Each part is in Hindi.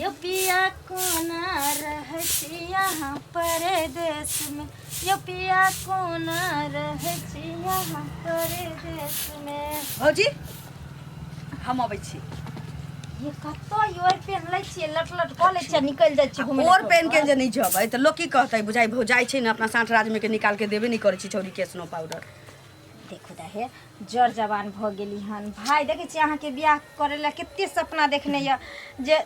यो पिया कोना रहछि यहाँ परदेश में, यो पिया कोना रहछि यहाँ परदेश में। भौजी हम अबै छी। ये कतो योर पेन लै छियै लट लट क लै छियै निकल जाइ छी घुमै। और पेन के जे नहीं जबै त लोग की कहतै बुझाई भौजाई छै न अपना साठ राज में के निकाल के देबे नहीं करै छी छौरी के स्नो पाउडर। देखो दाहे जर जवान भ गेली हन भाई देखे छी अहाँ के बियाह करे ला केते सपना देखने या जे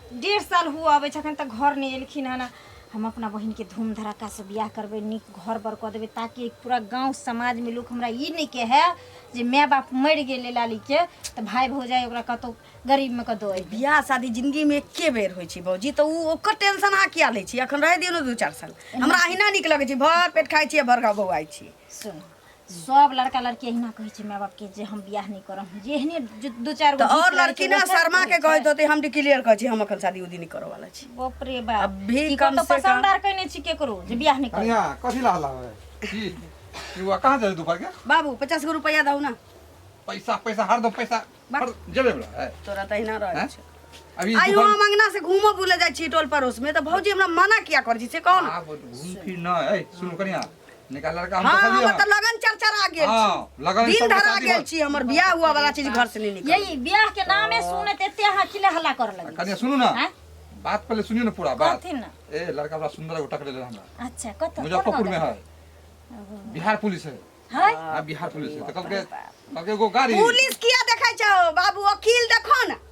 1.5 साल हुआ आबै छखन त घर नहीं एलखिन हन। हम अपना बहन के धूम धड़ाका से बियाह करबे निक घर बर क देबे ताकि पूरा गांव समाज में लोग हमरा ई नहीं के है जे माय बाप मर गेले लाली के त भाई भौजाई ओकरा कतो गरीब में क दो। बियाह शादी जिंदगी में एके बेर होई छी भौजी त उ ओकर टेंशन आ किया लै छी अखन रह दियौ न 2-4 साल। हमरा अहिना निक लगे छी भर पेट खाई छी भर गाँव बौआई छी। सुन सब लड़का लड़की अहिना कहै छै माय बाप के जे हम बियाह नहीं करम जेहने 2-4 गो और लड़की ना शर्मा के कहैत होते हम क्लियर कहै छी हम अखन शादी उदी नहीं करे वाला छी। बाप रे बाप अभी की कम तो से कम पसंददार कहने छी केकरो जे बियाह नहीं कर। कन्या कथी ला हल्ला है की युवा कहां जाए दोपहर के बाबू 50 गो रुपया दऊ ना। पैसा हर दो पैसा हर जेबे बला है तोरा त अहिना रहै छै। अभी आई हम मंगना से घूमो बुले जाय छी टोल पड़ोस में त भौजी हमरा मना किया कर छी से कौन। घूम फिर न है सुन कन्या निकाल लड़का हम हां देखल हम दिया त लगन चरचरा गेल छी। हां लगन दिन धरा गेल छी हमर बियाह हुआ वाला चीज घर से नहीं निकल। यही बियाह के नामे सुने त एते अहाँ किले हल्ला कर लगे। कन्या सुनो ना बात पहले सुनियो ना पूरा बात। कथि ना ए लड़का बड़ा सुंदर गोटा ले हमरा। अच्छा कत मुजफ्फरपुर में है बिहार पुलिस है। है हां बिहार पुलिस है तो कल के एगो गाड़ी पुलिस किया देखै छौ बाबू वकील देखो ना।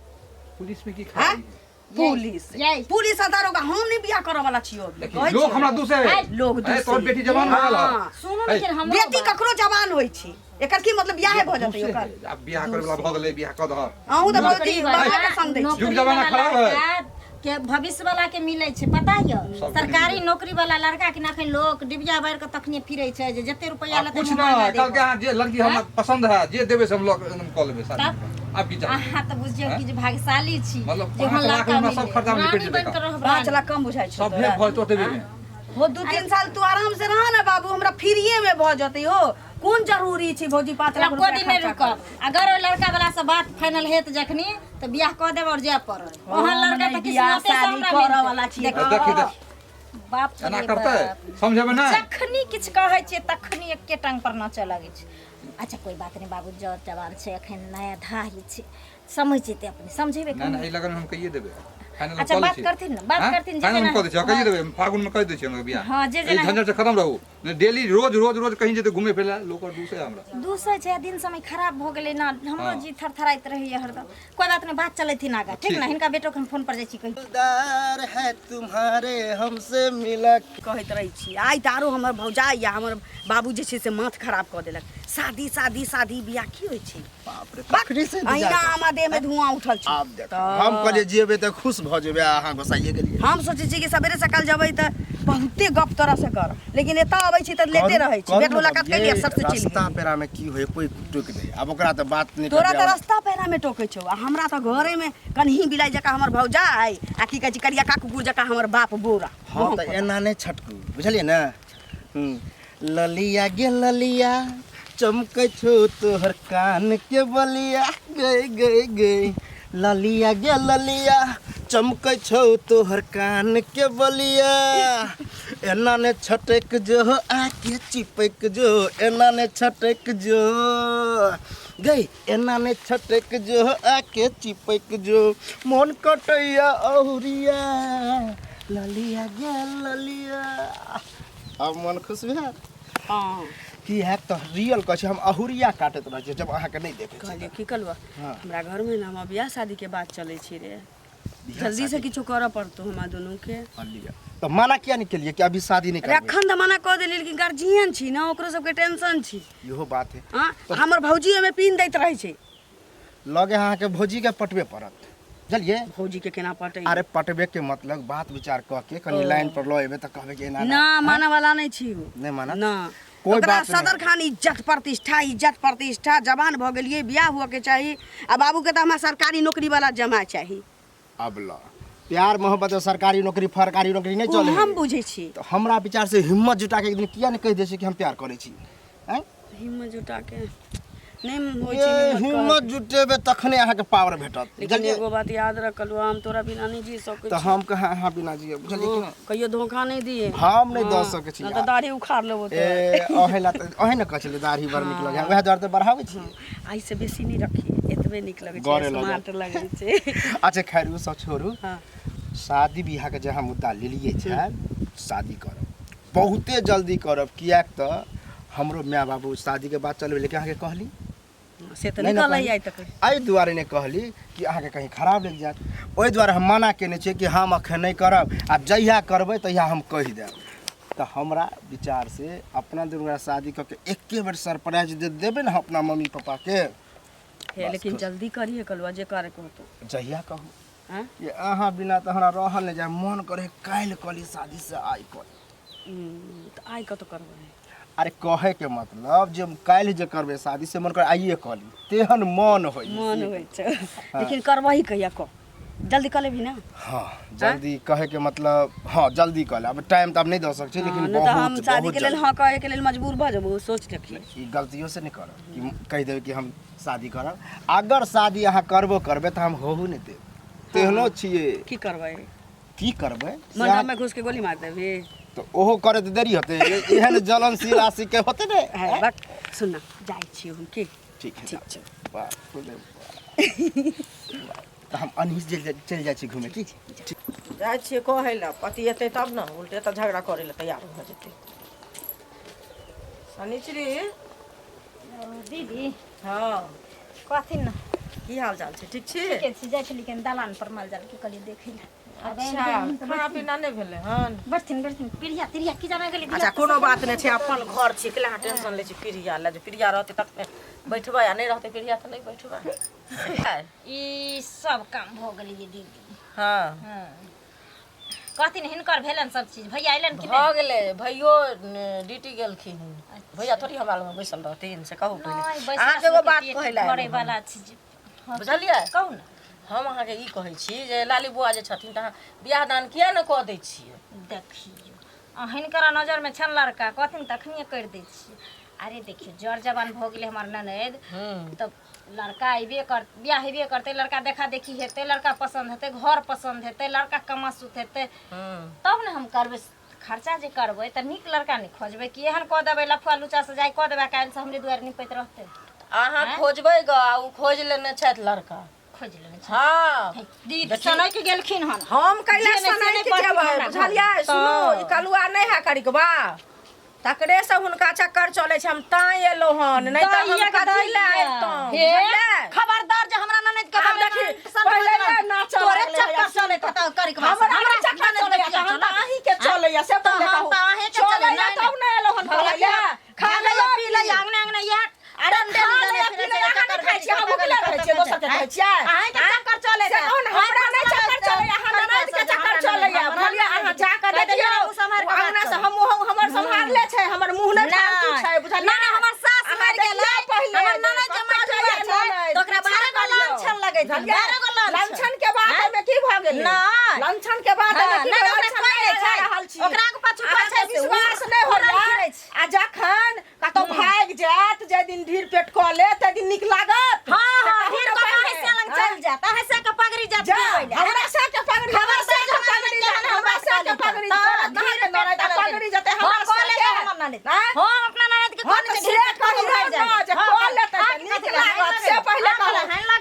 पुलिस में की खाई पुलिस दारोगा हम नहीं बियाह करे वाला छियो। लोग हमरा दूसरे लोग दूसरे तोर बेटी जवान हो गेल सुनो लेकिन हम बेटी ककरो जवान होई छी एकर की मतलब बियाह भ जतै ओकर। अब बियाह करे वाला भ गेलै बियाह क दह अहू त भौजी बड़ा के संग दै छी। युग जमाना खराब है के भविष्य वाला के मिलै छै पता है सरकारी नौकरी वाला लड़का के नाखन लोग डिबिया बार के तखने फिरै छै जे जते रुपया लेतै कुछ ना कल के जे लड़की हमरा पसंद है जे देबे से हम लोग एकदम क लेबे शादी अब की जान अहाँ त बुझियो कि जे भाग्यशाली छी मतलब जे 5 लाख में सब खर्चा में निकल जेतै 5 लाख कम बुझाइ छै। सब भेट भ तो देबे में हो 2-3 साल तू आराम से रह ना बाबू हमरा फ्रीए में भ जतै हो कोन जरूरी छी भौजी 5 लाख रुपया दिन रुकब अगर ओ लड़का वाला से बात फाइनल हेत जखनी त बियाह क देब और जाय पर ओहन लड़का त किस्मते से हमरा करे वाला छी। देख बाप एना करतै समझबे ना जखनी किछ कहै छै तखनी एके टांग पर नाचऽ लागै छै। अच्छा कोई बात नहीं बाबू जर जवान छै अखन नया धारी छै समझ जेते अपने समझेबे ना ना ई लगन हम कहिए देबे फाइनल अच्छा कॉल बात छी करथिन ना बात करथिन जे फाइनल कह दे छी कहिए देबे फागुन में कह दे छी हम बियाह हां जे ई झंझट से खत्म रहू डेली रोज कहीं जेते घूमे फिरे लोग और दूसरे हमरा दूसरे छै दिन समय खराब हो गेलै ना हमरो जी थरथराइत रही है हरदम। कोई बात नहीं बात चलैथिन आगा ठीक ना हिनका बेटो के हम फोन पर जाय छी कहि दिलदार है तुम्हारे हमसे मिला कहैत रहै छी आइ तारो हमर भौजाई या हमर बाबू जे छै से माथ खराब क देलक शादी बियाह की होइ छै। बाप रे तखनी से अहिना हमरा देह में धुआं उठल छै। आप देख हम कहलिए जेबे त खुश भ जेबे अहाँ गोसाइए गेलिए हम सोचे छी कि सवेरे सकाल जबै त बहुते गप तरह से कर लेकिन एता अबै छी त लेटे रहै छी बेट मुलाकात कैलिए सबसे चली रास्ता पेरा में की होय कोई टोक दे अब ओकरा त बात नहीं तोरा त रास्ता पेरा में टोकै छौ आ हमरा त घरे में कन्ही बिलाई जका हमर भौजाई आ की कहै छी करिया का कुकुर जका हमर बाप बोरा। हां त एना नहीं छटकू बुझलिए ना ललिया गे ललिया चमकै छौ तोहर कान के बलिया गई ललिया गे ललिया चमकै छौ तोहर कान के बलिया एना ने छटक जो आके चिपक जो एना ने छटक जो गई एना ने छटक जो आके चिपक जो मन कटैया औरिया ललिया गे ललिया अब मन खुश भेल हां की है तो रियल कह हम अहुरिया काटत रह जब अहाँ के नहीं देखे कहलिए की कलवा हमरा घर में ना हम बियाह शादी के बात चलै छी रे जल्दी से किछो करऽ पड़तो हमरा दोनों के। तो मना किया नहीं केलिए कि अभी शादी नहीं करबे रखन त मना क देली लेकिन गार्जियन छी ना ओकरो सब के टेंशन छी। इहो बात है हां हमर भौजी में पिन दैत रहै छै लगे अहाँ के भौजी के पटवे पड़त चलिए भौजी के केना पटै अरे पटवे के मतलब बात विचार क के कनी लाइन पर ल एबे त कहबे कि ना माने वाला नहीं छी नहीं माना ना कोई ओकरा बात नहीं। सदर खान इज्जत प्रतिष्ठा जवान भ गेलिए बियाह हुआ के चाहिए आ बाबू के त हमरा सरकारी नौकरी वाला जमा चाहिए। अब ला प्यार मोहब्बत और सरकारी नौकरी फरकारी नौकरी नहीं चले हम बुझे छी तो हमरा विचार से हिम्मत जुटा के एक दिन किया नहीं कह दे कि हम प्यार करे छी हैं हिम्मत जुटा के नहीं होई ये छी हिम्मत जुटेबे तखने अहाँके पावर भेटत लेकिन एगो बात याद रखल हम तोरा बिना नहीं जी सकै तो हम कहाँ अहाँ बिना जिए बुझलिए कि नहीं कहियो धोखा नहीं दिए हम नहीं दऽ सकै छी ना तो दाढ़ी उखाड़ लेबो तो ओहेला त ओहे न कहै छलै दाढ़ी बड़ नीक लगे वएह दुआरे त बढ़ाबै छी आई से बेसी नहीं रखी एतबे निक लगे गरे छै लगे। स्मार्ट लगे छै अच्छा खैर उ सब छोड़ू हां शादी बियाह के जहाँ मुद्दा लेलिए छै शादी करब बहुते जल्दी करब कियाक त हमरो माय बाबू शादी के बात चलबे लेकिन अहाँके कहली से तो नहीं ना निकल कहली। आई तक एहि दुआरे नहि कहली कि अहाँके कहीं खराब लागि जायत ओहि दुआरे हम मना केने छियै कि हम अखन नहि करब आ जहिया करबै तहिया हम कहि देब तऽ हमरा विचार से अपना दुनू शादी कऽ के एके बेर सरप्राइज दे देबै ने अपना मम्मी पापा के है लेकिन जल्दी करिए कलवा जे करे को तो जहिया कहू हां ये अहाँ बिना तऽ हमरा रहल नहि जाय मन करे काल्हि कली शादी से आइ कर तो आई कत करबै अरे कहे के मतलब जे काल्हि जे करबै शादी से मन करे आइए कली तेहन मन होइ मन होय छै लेकिन करबही कहिया को जल्दी कर लेबी ना हाँ जल्दी कहे के मतलब हाँ जल्दी कर ले अब टाइम तो अब नहीं दे सकते लेकिन नहीं तो हम बहुत शादी बहुत के लेल हाँ कहे के लेल मजबूर भ जबो सोच रखिए ई गलतियों से नहीं करब कि कह देबै कि हम शादी करब अगर शादी अहाँ करबो करबै तऽ हम होहू नहीं देब तेहनो छियै की करबै की करबै से मंडप अहाँ- में घुस के गोली मार देबी तऽ ओहो करे तऽ देरी होतै एहन जलनशील आशिक के होतै ने है बक सुन जाय छी हम की ठीक है ठीक छै बाप रे बाप। तऽ हम अनहिस चलि जाइ छी घूमे की जाइ छियै कहै लए पति एतै तब ने उल्टे तऽ झगड़ा करै लए तैयार भऽ जेतै शनिचरी दीदी हाँ कथी न की हाल चाल छै ठीक छी के छी जाइ छली केन दलान पर माल जाल के कहली देखै ला अच्छा खाना पीना नहि भेलै हन बैठथिन पिरिया तिरिया की जाना गेली अच्छा कोनो बात नहि छै अपन घर छै कैला टेंशन लै छी प्रिया लए जे प्रिया रहतै तखने बैठबै आ नहि रहतै प्रिया तऽ नहि बैठबै ई सब काम भ गेली दीदी हाँ हाँ कथी न हिनकर भेलन सब चीज भैया अइलन कि भऽ गेलै भैयो ड्यूटी गेलखिन भैया थोड़ी हमरा लग बैसल रहथिन से कहू पहिले अहाँके एगो बात कहै लए करे वाला चीज बुझलियै कहू न हम अहाँके ई कहै छी जे लाली बुआ जे छथिन तऽ अहाँ बियाह दान किया नहि कऽ दै छियै देखियो हिनकरा नजरमे छन लड़का कथिन तखनिए करि दै छियै अरे देखियो जर जवान भऽ गेलै हमर ननद तब लड़का अयबे कर बियाह हेबे करतै लड़का देखा देखी हेतै लड़का पसन्द हेतै घर पसन्द हेतै लड़का कमासुत हेतै तब ने हम करबै खर्चा जे करबै तऽ नीक लड़का नहि खोजबै कि एहन कऽ देबै लफुआ लुचा से जाय कऽ देबै काल्हि से हमरे दुआरे निपैत रहतै अहाँ खोजबै ग उ खोज लेने छथि लड़का खोज लेने छै हाँ दीदी सनय के गेलखिन हन हम कैला जे नहि से सनय नहि के पड़तै जेबै हमरा बुझलियै घर। सुनू तऽ- ई कलुआ नहि है करिक बा तकरे से हुनका चक्कर चलै छै हम ताँ एलौ हन नहि तऽ हम दैया के कथी लए दैया। अइतौं हे, बुझलियै खबरदार जे हमरा ननद के आब देखी पहिले ये नाच तोरे चक्कर चले त करी के हमरा चक्कर चलै या हम तऽ अहीं के चलै या से पहिले हम कहू तऽ अहीं के चलै चलै या नहि, तब ने एलौ हन बुझलियै खा ले या पी ले या अंगने अंगने या अरे खा ले या पी ले या अहाँ नहि खाइ छियै हम भूखले रहै छियै दोसर के खाइ छियै अहीं के चक्कर चले से कहू ने, हमरा नहि चक्कर चलै या हमरा ननद के चक्कर चलै या बुझलियै अहाँ जा के देखियौ अंगना से हम हमर सम्हारले छै हमर मुंह नहि फालतू छै बुझलियै ना हमर सास अहाँ मर गेलै देखियौ पहिले, हमर ननद जे मर देखियौ गेलै ननद, तो ओकरा बारे गो लांछन लगै छै बुझलियै? बारे गो लांछन के बाद एहिमे की भऽ गेलै नहि। लांछन के बाद एहिमे की नहि, भऽ ओकरा गेलै? कोइ नहि छै। रहल छी। ओकरा के पाछू अहाँके पाछे से विश्वास उ- नहि उड़ल होइया फिरै छै। आ जखन कतौ भागि जायत जे दिन ढीर पेट कऽ ले ते दिन नीक लागत हां से हां कहू हिन ने को पहिले। हिस्सा लग चल जाता है से के पगड़ी जात जा, पहिले हमरा से के पगड़ी खबर से के पगड़ी जाते हमरा से के पगड़ी जाते पगड़ी जाते हमरा से के हमर ननद हैं? हम अपना ननद के हम कोन से ढेर पेट कहियो भर ना जाए जे कऽ लेतै तऽ नीक लागत से पहिले कहू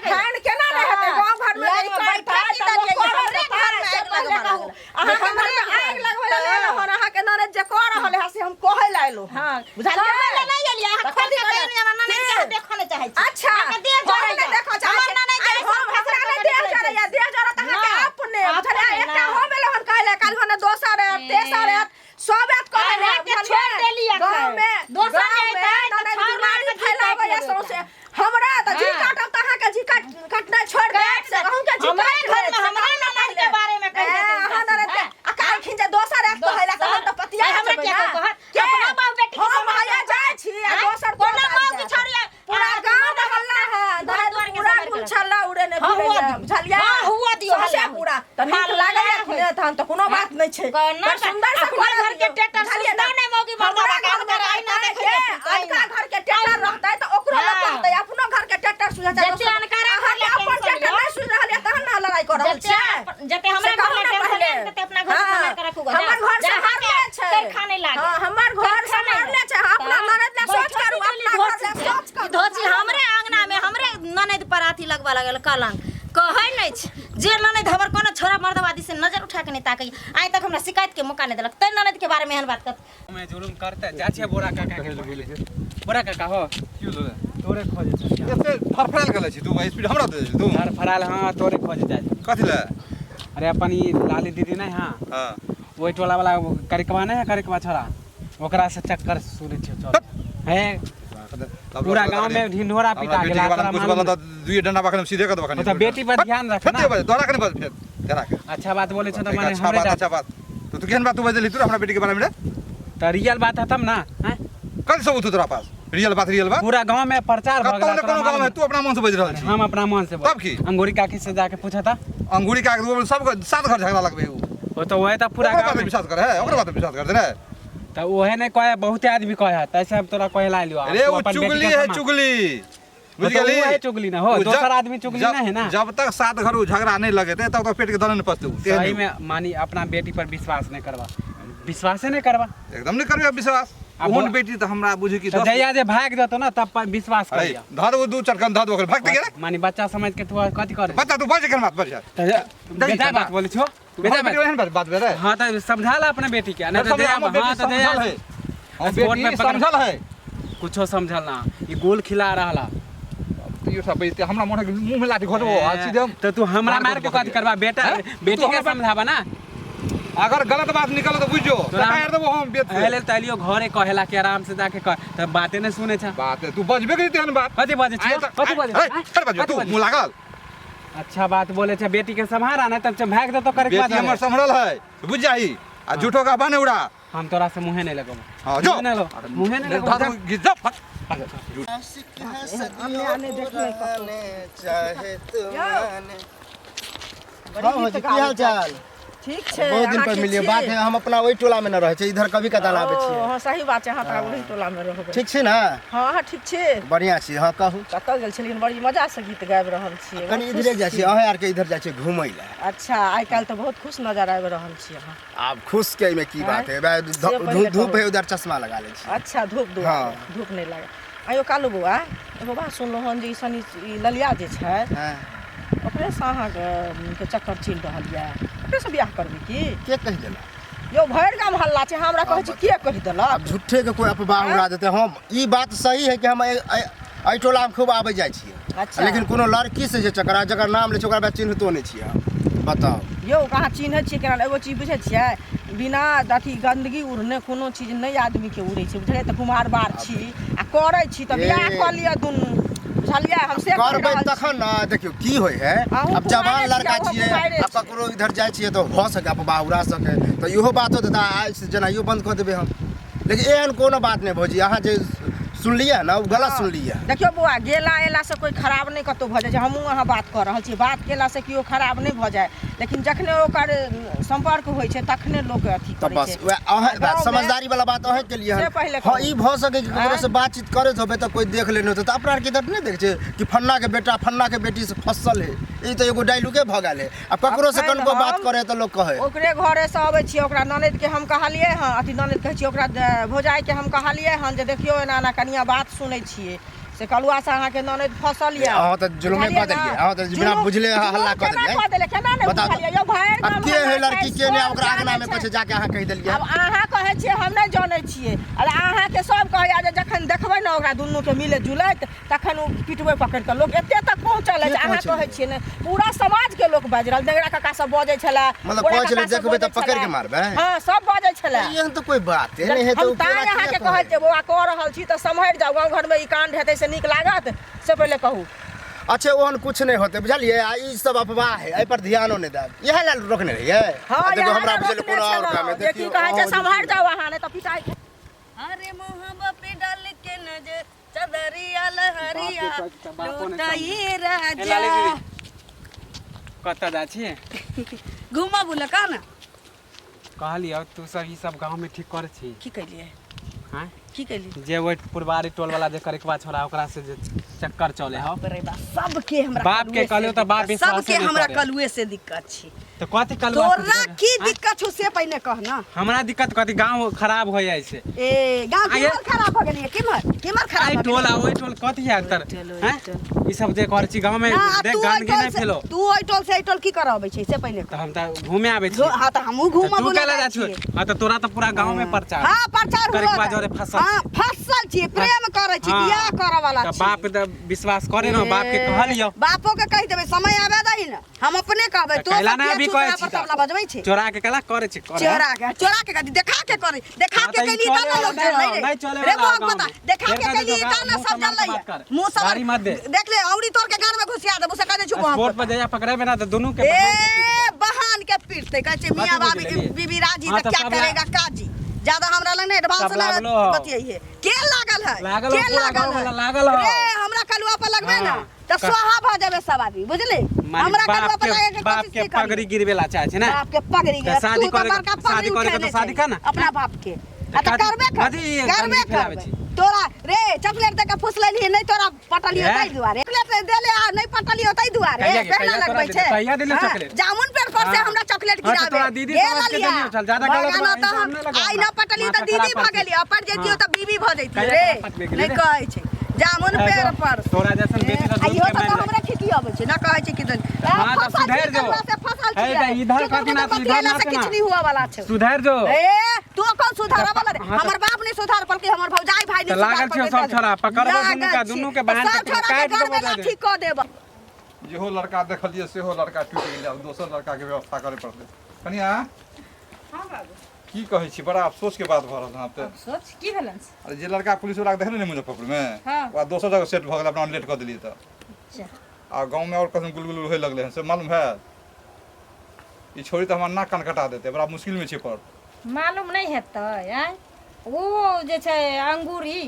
खान केना नहि हेतै गाँव घर में लग में बैठा की दलियै, हमरे घर में आगि लगबऽ लागल। अहाँ के घर में आग लगबै ला एलो हन अहाँ के ननद जे कऽ रहल है से हम कहै ला एलो हां बुझलियै कहले नहीं एलियै अहाँ खोल के कहियो नहीं हमर ननद के देखो नहीं चाहै छी अच्छा अहाँके देह जरै हम नहि देखऽ चाहै हमर ननद जे हम हमरा नहि देह जरैया देह जरत अहाँके ना, अपने अपने बुझलियै ना। एकटा हो गेल हन कहले काल्हि हन दोसर है तेसर है सब एत कहै अरे है के छोड़ देली अखन। गांव में दोसर गांव जे में एतै तऽ ननद छाड़ मार बीमारी के फैलाबै या जीता सौंसे हमरा तऽ जी हाँ। काटब तऽ अहाँके जी काटनाइ छोड़ देब से कहूँ के जी हमरा काट घर में लेब, से हमरा कहूँ ननद के बारे में कहि देतै अहाँ ननद के आ काल्हि जे दोसर एत कहै ला तहन तऽ पतिया हमरा जेबै के ना। कहत? के? अपना बाप बेटी के हम समाज आया में जाइ छी आ हैं? दोसर कोनो दोस्त माँ आबि की जायत। छोड़िए पूरा गांव मोहल्ला है घर द्वार के पूरा समाज गुल के छल्ला उड़े ने हाँ, फिरे हुआ जा, दियौ। बुझलियै हाँ, हुआ दियौ, सौंसे हल्ला पूरा तऽ नीक हल्ला लागैया है। खुने तहन तऽ कोनो बात नहीं छै ना, बड़ सुंदर से अपना घर घर के ट्रैक्टर बुझलियै सुनता ना? नहीं मौगी हमरा मर्दावा घर काम में करे, आइना रहतै देखे के, के, अनका घर के ट्रैक्टर रहतै तऽ ओकरो हाँ। लोग कहतै अपने सुझा जते अनकारा अपन के नहीं सुझ रहल है तहन ना लड़ाई कर रहल छै जते हमरा घर में टेंशन तते अपना घर संभाल के रखू हमर घर संभालले छै तेर खाने लागे हां हमर घर संभालले छै अपना ननद ले सोच करू अपना घर ले सोच करू धोची हमरे आंगना में हमरे ननद पर अथी लगवा लागल कलंक कहै नै छै जे ननद हमर कोनो छोरा मर्दवादी से नजर उठा के नहीं ताकै आइ तक हमरा शिकायत के मौका नहीं देलक तै ननद के बारे में एहन बात कर मैं जुलुम करते जा छे बोरा काका के बोरा काका हो क्यों लो तोरे खोजे छ एते फरफराल गेल छी तू स्पीड हमरा दे तू हर फराल हां तोरे खोजे जा कथि ले अरे अपन ई लाली दीदी नहीं हां हां ओई टोला वाला करिकवा नहीं है करिकवा छोरा ओकरा से चक्कर सुनै छ चल है पूरा गांव में ढिंढोरा पिटा गेला हमरा कुछ वाला त दुई डंडा बखन सीधे कर बखन तो बेटी पर ध्यान रख ना फेते दोरा कने फेत जरा के अच्छा बात बोले छ त माने अच्छा बात तो केहन बात तू बजली तू हमरा बेटी के बारे में त रियल बात है तब ना हैं कल सब तू तोरा पास रियल बात पूरा गांव में प्रचार भ कतौ ने कोनो गांव में तू अपना मन से बज रहल छी हम अपना मन से तब की अंगूरी काकी से जाके पूछा था अंगूरी का सब सात घर झगड़ा लगबे वो तो वही तो पूरा गांव में विश्वास करे है ओकरा बात विश्वास कर दे तो ओहे नहीं कहे बहुत आदमी कहे तैसे हम तोरा कहे ला लियो अरे वो चुगली है चुगली बुझ गेली वो है चुगली ना हो दूसरा आदमी चुगली ना है ना जब तक सात घर झगड़ा नहीं लगे तब तक पेट के दाने न पचते सही में मानी अपना बेटी पर विश्वास नहीं करवा विश्वास नहीं करवा एकदम नहीं करबे विश्वास ओन बेटी तो हमरा बुझी की तो जया जे भाग देतो ना तब विश्वास कर लिया धर वो दू चरकन धर ओकर भागते गेले मानी बच्चा समझ के तू कथि कर बच्चा तू बज के मत बज बेटा बात बोले छो बेटा बेटा बात बे रे हां तो समझा ला अपने बेटी के नहीं तो दे हां तो दे और बेटी समझल है कुछो समझल ना ई गोल खिला रहला यो सब हमरा मुंह में लाठी घोटबो सीधे तो तू हमरा मार के कथि करबा बेटा बेटी के समझावा ना अगर गलत बात निकल तो बुझो काट देबो हम बेट से पहले तलियो घरे कहेला के आराम से जाके कह त बातें नहीं सुने छ बात तू बजबे करी तेहन बात कथि बजे छ कथि बजे कर बजबे तू मुंह लागल अच्छा बात बोले छ बेटी के संभारा ना तब भाग दे तो करे के बेटी हमर संभरल है बुझ जाई आ झूठो का बने उड़ा हम तोरा से मुंहे नहीं लगो हां जो नहीं लो मुंहे नहीं लगो धर गिजब आशिक है सदियों चाहे तुमने हां हो जी की हाल चाल ठीक छै बहुत दिन पर मिलिए बात है हम अपना वही टोला में न रहे छै इधर कभी कदाल आबे छियै हां सही बात छै हां त वही टोला में रहबै ठीक छै ना हां हां ठीक छै बढ़िया छी हां कहू कतऽ गेल छलिन बड़ी मजा से गीत गाबि रहल छियै कनी इधरे जाइ छी अहे आर के इधर जाइ छी घुमै ले अच्छा आइ काल्हि तऽ बहुत खुश नजर आबि रहल छियै अहाँ अब खुश के में की बात है धूप है उधर चश्मा लगा ले छी अच्छा धूप दो हाँ। धूप नहीं लगा आयो कालू बउआ एगो बात सुनलहुँ हन जे सनी ललिया जे छै हां ओकरे से अहाँके चक्कर चलि रहल यऽ ओकरे से बियाह करबै की के कहि देला यो भरि गाम हल्ला छै हमरा कहै छी के कहि देलक अब झूठे के कोई अफवाह उड़ा देते हम ई बात सही है कि हम एहि टोला में खूब आबे जाइ छियै अच्छा। लेकिन कोनो लड़की से जे चकरा जकर नाम ले छै ओकरा चिन्हतो नहि छियै हम बताओ यौ कहाँ चिन्है छियै केना एगो चीज बुझै छियै बिना अथी गंदगी उड़ने कोनो चीज नहि आदमीके उड़ै छै बुझलियै तऽ कुमार बार छी आ करै छी तऽ बियाह कऽ लिअ दुनू बुझलियै हम से करबै तखन ना देखियो की होय है अहूँ अब जवान कुमारे लड़का छियै, छियै अहूँ कुमारे अब ककरो इधर जाइ छियै तो भऽ सके अफवाह उड़ा सके तो इहो बात होत तऽ आइ से जेनाइयो बंद कऽ देबै हम लेकिन एहन कोनो बात नहि भौजी अहाँ जे सुनलियै ना ओ गलत सुनलियै देखियो बौआ गेला एला से कोई खराब नहीं कतौ भऽ जाइ छै हमहूँ अहाँ बात कऽ रहल छी बात केला से केओ खराब नहीं भऽ जाय लेकिन जखने ओकर संपर्क होइ छै तखने लोक अथी तो करै बस छै वह अहाँ गाँव में समझदारी वाला बात अहाँ के लिए से पहिले हाँ कहू। ई भऽ सके कि ककरो आँय? से बातचीत करैत होबै तऽ कोई देख लेने होतै तऽ अपना आरके इधर नहि देख छै कि फन्ना के बेटा फन्ना के बेटी से फसल है ई तऽ एगो डायलॉगे भऽ गेल है आ ककरो से अखन कनको बात हम- करे तऽ लोग कहे ओकरे घरे से अबै छियै ओकरा ननद के हम कहलियै हँ अथी ननद कहै छियै ओकरा भौजाई के हम कहलियै हँ जे देखियो एना एना कनिया बात सुनै छियै से कलुआ से अहाँके ननद फसल यऽ अहाँ तऽ जुलुमे कऽ देलियै अहाँ तऽ बिना बुझले अहाँ हल्ला कऽ देलियै केना नहि बताउ बुझलियै यौ भरि अब गाम के हल्ला है लड़की छै, के ने सब ओकरा जानै अंगना में छै। पछे जाके अहाँ कहि देलियै अब अहाँ कहै छियै हम नहि जानै छियै अरे अहाँके सब कहैया जे जखन देखबै ने ओकरा दुनूके मिले जुलैत तखन ओ पिटबै पकड़ि कऽ लोक एते तक पहुँचल है जे अहाँ पहुँचल? कहै छियै ने पूरा समाजके लोक बाजि रहल डेंगरा काका सब बजै छलै मतलब गोरा कहै छलै काका सब देखबै तऽ बजै पकड़ि के छलै। मारबै? हाँ सब बजै छलै एहन तऽ कोई बात है नहीं है तो हम ताय अहाँके कहै छियै बौआ कऽ रहल छी तऽ सम्हरि जाउ गाँव घरमे ई कांड हेतै से नीक लागत से पहिले कहू अच्छे ओहन कुछ नहीं होते बुझलिए आ ई सब अफवाह है एहि पर ध्यानो नहीं देब इएह लेल रोकने रहिए हाँ देखो यहाँ हमरा ना बुझल रोकने कोनो और छलहुँ। काम है जे की कहै छै सम्हरि जाउ अहाँ नहि तऽ पिटाइ अरे मोहब्बत पे डाल के नजर चदरिया लहरिया लुटाई राजा कतऽ जाइ छी घुमा बुला का ना कहलियो तू सब ई सब गांव में ठीक कर छी की कइलिए हैं की कैली जे वो पुरवारी टोल वाला जे करिकवा छोरा ओकरा से जे चक्कर चले हो अरे बा सबके हमरा बाप के कहलियो त बाप विश्वास सबके नहीं हमरा करे। कलुए से दिक्कत छी तो कथी कलवा तोरा की दिक्कत छौ से पहिने कह ना हमरा दिक्कत कथी गांव खराब हो जाय छै ए गांव आये- केमर खराब भ गेलिए केमर खराब आई भ टोल गेलिए? आ ओई टोल कथी है अंतर चलो, हैं चलो। ई सब जे कर छी गांव में ना, देख तू गंदगी ओइ नहीं टोल से- फैलो तू ओइ टोल से ओइ टोल की कराबै छै से पहिने तो कह हम त घूमे आबै छी हां त हमहू घूमब तू बोला केला जा छियै। हां तो तोरा तो पूरा गांव में प्रचार हां प्रचार हुआ करिकवा था। जोरे फसल हां छी। फसल छी प्रेम करै छी हाँ। बियाह करऽ वाला तो छी बाप त विश्वास करे न बाप के कहलियो बापो के कहि देबै समय आबे दही न हम अपने कहबै तो तो कैला सब ना के अभी चूतरा कहै छी पर त। तबला बजबै छै चोरा के केला करे छी करे चोरा के कथी देखा के करे देखा हाँ, के तो ई कैली चले ता ना वाला लोग नहीं जानलै हो, नहीं चले रे वाला बाप गाँव बता में। देखा के देखा कैली के ता ना मुँह सब संभाल के जानलै बात कर। मुंह सब गाड़ी मत दे। देख ले औरी तोड़ के गाड़ में घुसिया दे मुझसे कहने चुप स्पोर्ट पर जया पकड़े ना तो दोनों के ए बहान के पीटते कहै छै मियां कथी बाबी की बुझलियै? बीबी राजी हाँ, तो तो क्या सब करेगा काजी ज्यादा हमरा लग नहीं एडवांस सब लागलो ना हो। बतियाइए के लागल है लागल हो, के पूरा गाँव वाला लागल हो। रे हमरा कलुआ पर लगबे ना हाँ। तो स्वाहा भ जाबे सब आदमी बुझली हमरा कलुआ पर लगे के बाप कोशिश के नहीं करी। पगड़ी गिरवेला चाहे छै ना बाप के पगड़ी तो गया शादी तू तो करे बड़का शादी पगड़ी करे उठेने तो शादी छै। कर ना अपना बाप के आ तो कथी- करबे कर कथी ये करबे गंदगी कर फैलाबै छी? तोरा रे चॉकलेट दे के फुस लेली नहीं तोरा पटलियो ये? तै दुआरे चॉकलेट दे ले आ नहीं पटलियो तै दुआरे कहिया के- पहला कहिया तोरा लगबै दे- छै कहिया देले हाँ, चॉकलेट? जामुन पेड़ पर से हाँ। हमरा चॉकलेट हाँ, तो गिराबे तोरा दीदी गे समझ के ललिया। देलियो, चल, ज्यादा गलत भगाना बा, तो इंसान हम नहीं लगा आई हमरा। ना पटलियो माथा तो दीदी खराब भ गेली अपर जैतियो हाँ। तो बीबी भ जैतियो कहिया रे खराब पटबे गेली नहीं रे? कहै छै जामुन पेड़ पर तोरा जैसन बेटी तो आइयो दूध के तो मार हमरा ठिकी आबै छै ना कहै छै कि हाँ, तो सुधर जो। फसल है तो इधर कथी ना तू इधर ना से ना। किछ नहीं हुआ वाला छै सुधर जो ए तू कौन सुधार वाला रे हाँ, तो- हमर बाप नहीं सुधार पलके हमर भौजाई भाई तो नहीं लागल छियो सब छोरा पकड़बो दुनू के बहन सब के छोरा काट के घर देबो में दे ठीक क देब जेहो लड़का देखलिए सेहो लड़का टूटि गेलै आब दोसर लड़का के व्यवस्था करे पड़तै कनिया हाँ बाबू की कहै छी बड़ा अफसोस के बात भऽ रहल हँ अब सोच की भेलन अरे जे लड़का पुलिस वाला के देखले ने मुजफ्फरपुर में हाँ। ओकरा दोसर जगह सेट भऽ गेल अपना लेट कऽ देलियै तऽ अच्छा आ गाँव में और कसम गुलगुल होय लगले हैं से मालूम है ई छोरी तो हमार नाक कान कटा देते बड़ा मुश्किल में छै पर मालूम नहीं हेतै आय वो जे छै अंगूरी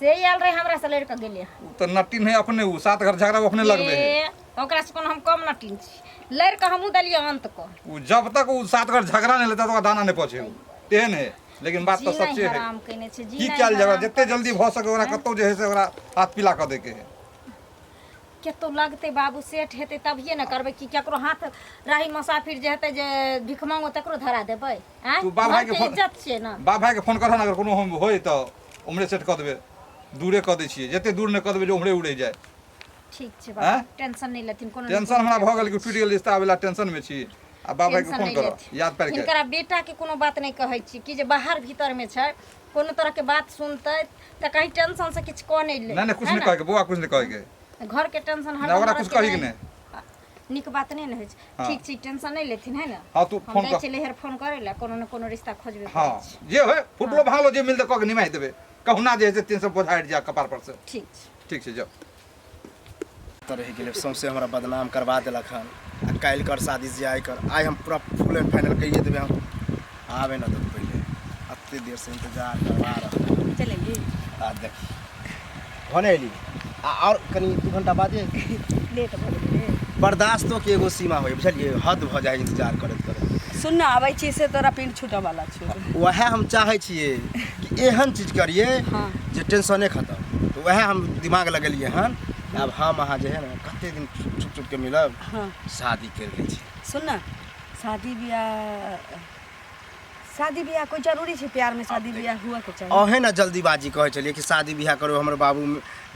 से आयल रहे हमरा से लड़का गेलिए उ तऽ नटिन है अपने उ सात घर झगड़ा वो अपने लगबे है ओकरा से कोनो हम कम न टीन छी लड़का हमहू दलिए अंत को उ जब तक उ सात घर झगड़ा नहीं लेता तो ओकरा दाना नहीं पहुंचे उ तेहन है लेकिन बात तो जी नहीं सच्चे है हराम कइने छै जी की नहीं कयल जाय हराम जते जल्दी भऽ सके ओकरा कतौ जे है से ओकरा हाथ पीला कऽ दे के है केतो लगते बाबू सेठ हेतै तभिए न करबै कि केकरो हाथ राही मुसाफिर जे हेतै जे भिख मांगो तकरो धरा देबै आय तू बाप भाई के घरके फोन- इज्जत छियै न बाप भाई के फोन करहन अगर कोनो हम होय तऽ उम्हरे सेट कऽ देबै दूरे कऽ दै छियै जते दूर नहि कऽ देबै जे उम्हरे उड़ै जाय ठीक छै आँय? बाबू टेंशन नहीं लेथिन कोनो टेंशन हमरा भऽ गेल कि टूटि गेल रिश्ता आवेला टेंशन में छी आ बाप भाई के टेंशन फोन नहीं करब लेथिन याद पारि के हिनकरा बेटा के कोनो बात नहीं कहै छी कि जे बाहर भीतर में छै कोनो तरह के बात सुनतै तऽ कहीं टेंशन से किछ कह नहीं ले नहीं नहीं कुछ है नहीं न? कहे के बौआ कुछ नहीं कहे के घर के टेंशन नहीं ओकरा कुछ कही के नहीं निक बात नहीं न होइ छै हाँ। ठीक छै टेंशन नहीं लेथिन है ना हाँ तू हम फोन जाइ कर छी लेहर फोन करे ला कोनो न कोनो रिश्ता खोजबे हाँ करै छी जे होय फुटलो भागलो जे मिलते कह के निमाहि देबै कहुना जे है से 300 बोझा हटि जा कपार पर से ठीक छै ठीक छै जाओ तो रह गेलै सौंसे हमरा बदनाम करवा देलक हन आ काल्हि कर शादी से आइ कर आइ हम पूरा फुल एंड फाइनल कहिए देबै हम आबे न देबै पहिले एते देर से इंतजार करवा रहल चलेंगे आ देख भने अयली आ और कनी 2 घंटा बादे लेट भ गेलै बर्दाश्तो के एगो सीमा होइ बुझलियै हद भऽ जाइ इंतजार करैत करैत सुन न आबै छी से तोरा पिंड छूटऽ वाला छौ वएह हम चाहै छियै कि एहन चीज करिए हाँ। जे टेंशने खत्म तो वएह हम दिमाग लगेलिए हन अब हम अहाँ जे है ना कते दिन छुप छुप के मिलब हाँ शादी कर लै छी सुन न शादी ब्याह कोई जरूरी छै प्यार में शादी ब्याह हुआ के चाहिए अहे ना जल्दीबाजी कहै छलिए कि शादी बियाह करो हमर बाबू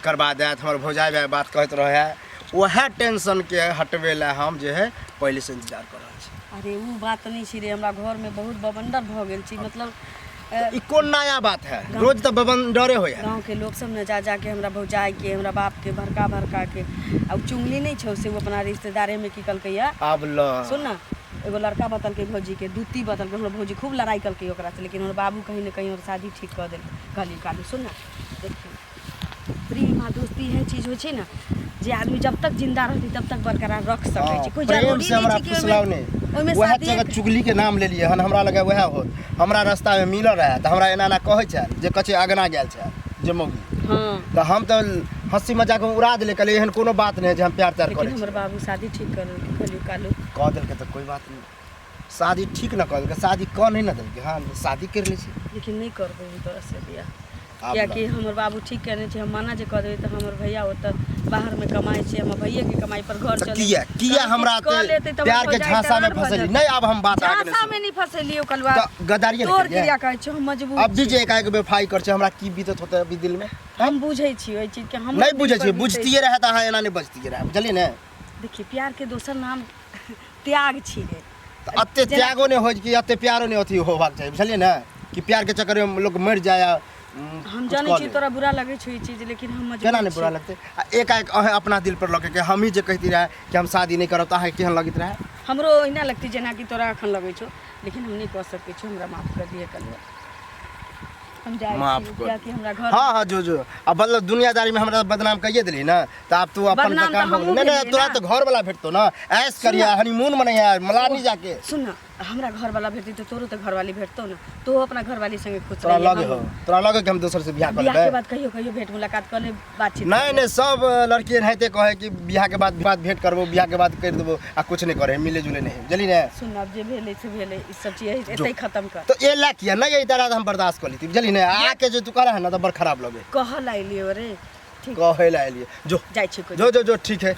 करवा देत हमर भौजाई भाई बात कहैत रहे है वह टेंशन के हटबे ला हम जे है पहले से इंतजार कर रहल छी अरे वो बात नहीं छी रे हमरा घर में बहुत बवंडर भ गेल छी मतलब ई कोन नया बात है रोज तो बबंडरे होय है गांव के लोग सब ने जा के हमरा भौजाई के हमरा बाप के भड़का के अब चुंगली नहीं छौ से वो अपना रिश्तेदारे में की कलकै या अब ल सुन ना एगो लड़का बतल के भौजी के दूती बतल के हमरा भौजी खूब लड़ाई कल के ओकरा से लेकिन हमर बाबू कहीं न कहीं और शादी ठीक कर देल कहली कालू सुन ना देखिए प्रेम आ दोस्ती है चीज होइ छै ना जे आदमी जब तक जिंदा रहती तब तक बरकरार रख सकै छै कोई प्रेम जरूरी से हमरा नहीं छै कि फुसलाव ओइमे- नहीं ओइमे वह शादी जगह चुगली के नाम ले लिए हन हमरा लगे वह होत हमरा रास्ता में मिलल रहे त हमरा एना ना कहै छै जे कछे अगना गेल छै जे मौगी हाँ त हम तो हंसी मजाक में उड़ा देले कहले एहन कोनो बात नहीं जे हम प्यार त्यार लेकिन करे हमर बाबू शादी ठीक कर कहली कालू कह देलके तो कोई बात नहीं शादी ठीक न कह देलके शादी कह नहीं न देलके हाँ शादी कर ले छी लेकिन नहीं करबै हम तोरा से बियाह क्या कि हमर बाबू ठीक कहने छे हम मना जे कर देबै त हमर भैया ओत बाहर में कमाई छे हमर भैया के कमाई पर घर चले किया हमरा प्यार के झांसा में फंसली नहीं। अब हम बात आगे झांसा में नहीं फंसलियो कलवा तो गदारिया तोर क्रिया कहै छो हम मजबूर अब भी जे एकाएक बेफाई कर छे हमरा की बीतत होते अभी दिल में हम बुझै छी ओइ चीज के हम नहीं बुझे छे बुझतिए रहे त हां एना नहीं बचतिए रहे बुझलिए ने। देखिए प्यार के दोसर नाम त्याग छिए अत्ते त्यागो ने हो कि अत्ते प्यारो ने अथी होबाक चाहिए बुझलिए ना कि प्यार के चक्कर में लोग मर जाए। हम जाने छी तोरा बुरा लगे छो ई चीज लेकिन हम मजबूर केना नहीं बुरा लगते एकाएक अहे अपना दिल पर लगे के हम ही जे कहती रहे कि हम शादी नहीं करब त अहे केहन लगित रहे हमरो इना लगती जेना कि तोरा अखन लगे छो लेकिन हम नहीं कह सकै छी हमरा माफ कर दिए कल हम जाए माफ छी कर क्या कि हमरा घर हाँ हाँ जो अब मतलब दुनियादारी में हमरा बदनाम कहिए दिली ना तो अब तू अपन बदनाम काम तो हमहूँ नहीं नहीं भेलिए तोरा ना। तो घर वाला भेटतो ना ऐश करिया हनीमून मनैया मलानी जाके सुन ना हमरा घर वाला भेटती तो तोरो तो घर वाली भेटतो ना तो अपना घर वाली संगे खुश तोरा रहिए लगे हो तोरा लगे कि हम दोसर से बियाह कर बियाह के लेबै बाद कहियो कहियो भेंट मुलाकात कर ले बातचीत नहीं नहीं सब लड़की रहते कहे कि बियाह के बाद भेंट करबो बियाह के बाद कर देबो आ कुछ नहीं करे मिले जुले नहीं जली ने सुन अब जे भेले से भेले ई सब चीज एते खत्म कर तो ये ला किया नहीं ये तरह हम बर्दाश्त कर लीती जली ने आके जो तू करे है ना तो बड़ खराब लगे कहल आइलियो रे ठीक कहे ला लिए जो जाय छी कोई जो जो जो ठीक है।